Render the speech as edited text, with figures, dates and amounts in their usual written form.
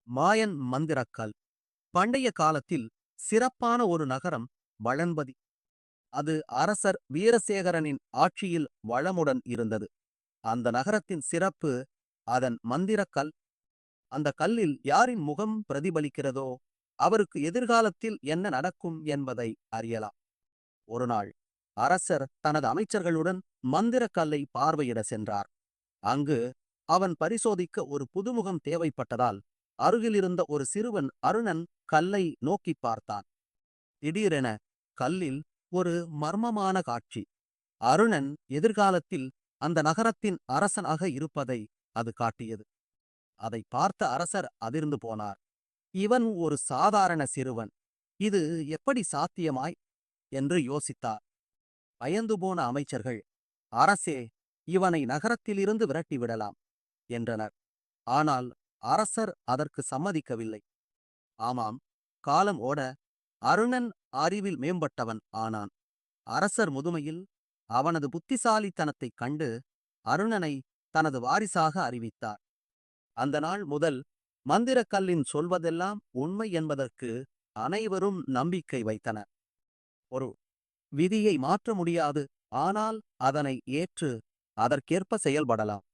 மாயன் மந்திரக்கல் பண்டைய காலத்தில் சிறப்பான ஒரு நகரம் வளன்பதி. அது அரசர் வீரசேகரனின் ஆட்சியில் வளமுடன் இருந்தது. அந்த நகரத்தின் சிறப்பு அதன் மந்திரக்கல். அந்த கல்லில் யாரின் முகம் பிரதிபலிக்கிறதோ அவருக்கு எதிர்காலத்தில் என்ன நடக்கும் என்பதை அறியலாம். ஒருநாள் அரசர் தனது அமைச்சர்களுடன் மந்திரக்கல்லை பார்வையிட சென்றார். அங்கு அவன் பரிசோதிக்க ஒரு புதுமுகம் தேவைப்பட்டதால் அருகிலிருந்த ஒரு சிறுவன் அருணன் கல்லை நோக்கி பார்த்தான். திடீரென கல்லில் ஒரு மர்மமான காட்சி. அருணன் எதிர்காலத்தில் அந்த நகரத்தின் அரசனாக இருப்பதை அது காட்டியது. அதை பார்த்த அரசர் அதிர்ந்து போனார். இவன் ஒரு சாதாரண சிறுவன், இது எப்படி சாத்தியமாய் என்று யோசித்தார். பயந்து போன அமைச்சர்கள், அரசே, இவனை நகரத்திலிருந்து விரட்டிவிடலாம் என்றனர். ஆனால் அரசர் அதற்கு சம்மதிக்கவில்லை. ஆமாம், காலம் ஓட அருணன் அறிவில் மேம்பட்டவன் ஆனான். அரசர் முதுமையில் அவனது புத்திசாலித்தனத்தைக் கண்டு அருணனை தனது வாரிசாக அறிவித்தார். அந்த நாள் முதல் மந்திரக்கல்லின் சொல்வதெல்லாம் உண்மை என்பதற்கு அனைவரும் நம்பிக்கை வைத்தனர். ஒரு விதியை மாற்ற முடியாது, ஆனால் அதனை ஏற்று அதற்கேற்ப செயல்படலாம்.